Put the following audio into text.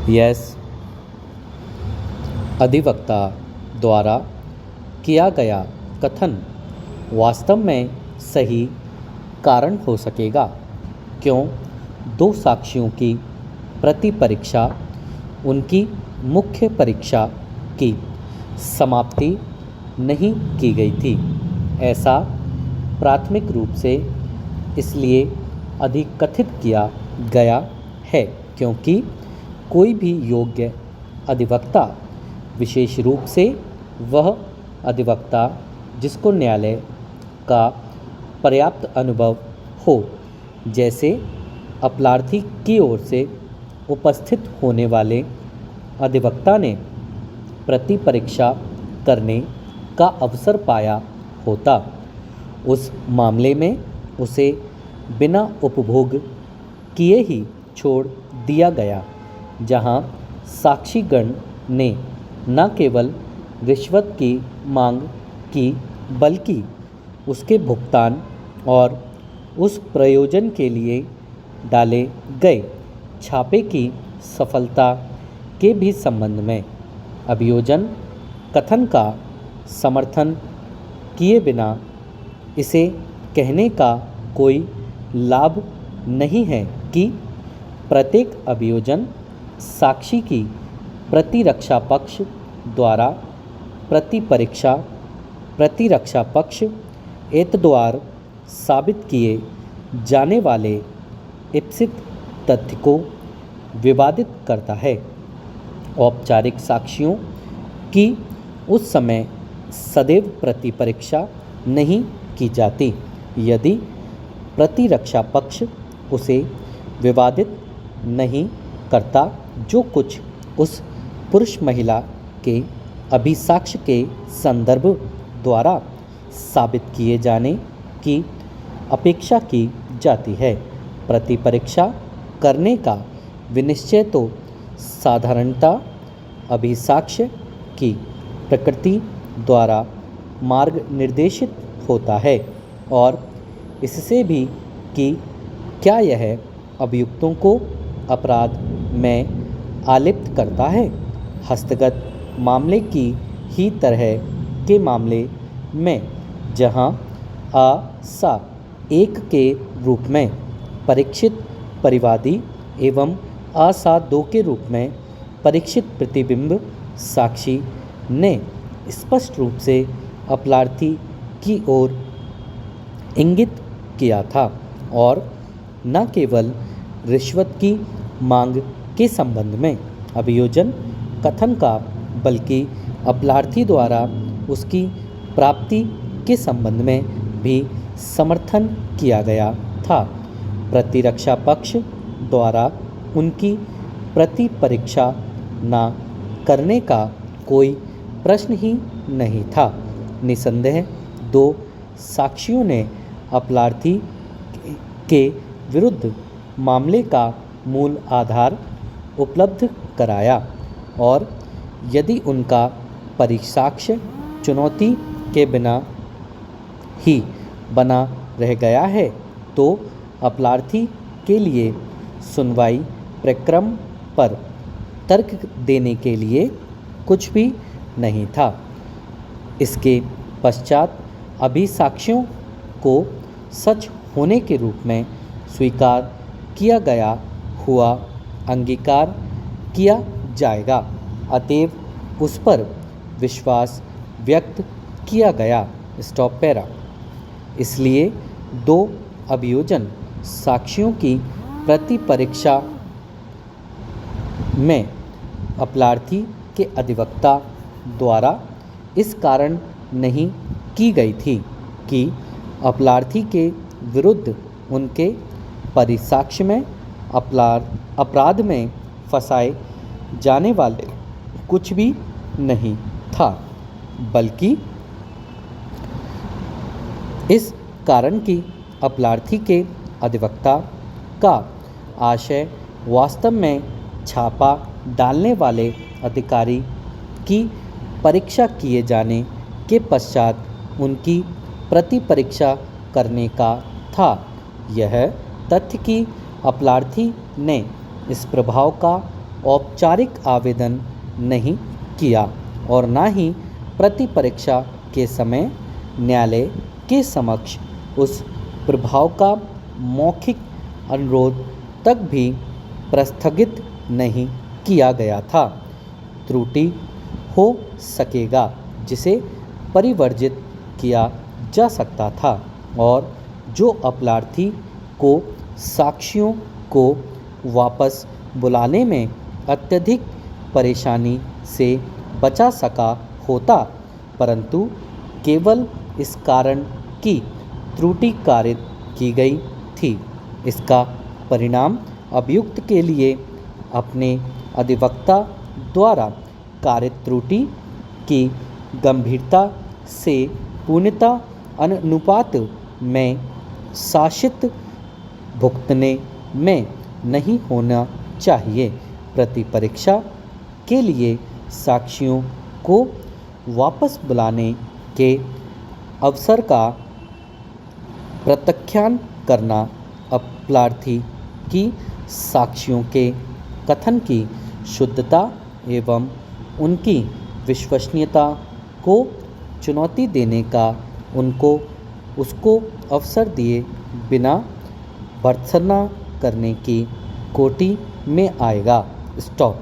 Yes, अधिवक्ता द्वारा किया गया कथन वास्तव में सही कारण हो सकेगा। क्यों? दो साक्षियों की प्रति परीक्षा उनकी मुख्य परीक्षा की समाप्ति नहीं की गई थी। ऐसा प्राथमिक रूप से इसलिए अधिकथित किया गया है क्योंकि कोई भी योग्य अधिवक्ता, विशेष रूप से वह अधिवक्ता जिसको न्यायालय का पर्याप्त अनुभव हो, जैसे अपराधी की ओर से उपस्थित होने वाले अधिवक्ता ने प्रति परीक्षा करने का अवसर पाया होता, उस मामले में उसे बिना उपभोग किए ही छोड़ दिया गया, जहां साक्षीगण ने न केवल रिश्वत की मांग की बल्कि उसके भुगतान और उस प्रयोजन के लिए डाले गए छापे की सफलता के भी संबंध में अभियोजन कथन का समर्थन किए बिना इसे कहने का कोई लाभ नहीं है कि प्रत्येक अभियोजन साक्षी की प्रतिरक्षा पक्ष द्वारा प्रतिरक्षा पक्ष एतद्वारा साबित किए जाने वाले इप्सित तथ्य को विवादित करता है। औपचारिक साक्षियों की उस समय सदैव प्रति परीक्षा नहीं की जाती यदि प्रतिरक्षा पक्ष उसे विवादित नहीं करता जो कुछ उस पुरुष महिला के अभिसाक्ष्य के संदर्भ द्वारा साबित किए जाने की अपेक्षा की जाती है। प्रतिपरीक्षा करने का विनिश्चय तो साधारणतः अभिसाक्ष्य की प्रकृति द्वारा मार्ग निर्देशित होता है और इससे भी कि क्या यह अभियुक्तों को अपराध में आलिप्त करता है। हस्तगत मामले की ही तरह के मामले में जहां आ सा एक के रूप में परीक्षित परिवादी एवं आ सा दो के रूप में परीक्षित प्रतिबिंब साक्षी ने स्पष्ट रूप से अपराधी की ओर इंगित किया था और न केवल रिश्वत की मांग के संबंध में अभियोजन कथन का बल्कि अपराधी द्वारा उसकी प्राप्ति के संबंध में भी समर्थन किया गया था। प्रतिरक्षा पक्ष द्वारा उनकी प्रति परीक्षा न करने का कोई प्रश्न ही नहीं था। निसंदेह दो साक्षियों ने अपराधी के विरुद्ध मामले का मूल आधार उपलब्ध कराया और यदि उनका परिसाक्ष्य चुनौती के बिना ही बना रह गया है तो अपराधी के लिए सुनवाई प्रक्रम पर तर्क देने के लिए कुछ भी नहीं था। इसके पश्चात अभिसाक्ष्यों को सच होने के रूप में स्वीकार किया गया हुआ अंगीकार किया जाएगा, अतएव उस पर विश्वास व्यक्त किया गया। Stop para. इसलिए दो अभियोजन साक्षियों की प्रति परीक्षा में अपराधी के अधिवक्ता द्वारा इस कारण नहीं की गई थी कि अपराधी के विरुद्ध उनके परिसाक्ष्य में अपराध में फंसाए जाने वाले कुछ भी नहीं था, बल्कि इस कारण कि अपराधी के अधिवक्ता का आशय वास्तव में छापा डालने वाले अधिकारी की परीक्षा किए जाने के पश्चात उनकी प्रति परीक्षा करने का था। यह तथ्य कि अपराधी ने इस प्रभाव का औपचारिक आवेदन नहीं किया और न ही प्रति परीक्षा के समय न्यायालय के समक्ष उस प्रभाव का मौखिक अनुरोध तक भी प्रस्थगित नहीं किया गया था। त्रुटि हो सकेगा जिसे परिवर्जित किया जा सकता था और जो अपराधी को साक्षियों को वापस बुलाने में अत्यधिक परेशानी से बचा सका होता, परंतु केवल इस कारण की त्रुटि कारित की गई थी। इसका परिणाम अभियुक्त के लिए अपने अधिवक्ता द्वारा कारित त्रुटि की गंभीरता से पूर्णतः अनुपात में शासित भुगतने में नहीं होना चाहिए। प्रति परीक्षा के लिए साक्षियों को वापस बुलाने के अवसर का प्रत्याख्यान करना अपराधी की साक्षियों के कथन की शुद्धता एवं उनकी विश्वसनीयता को चुनौती देने का उसको अवसर दिए बिना भर्त्सना करने की कोटि में आएगा। स्टॉप।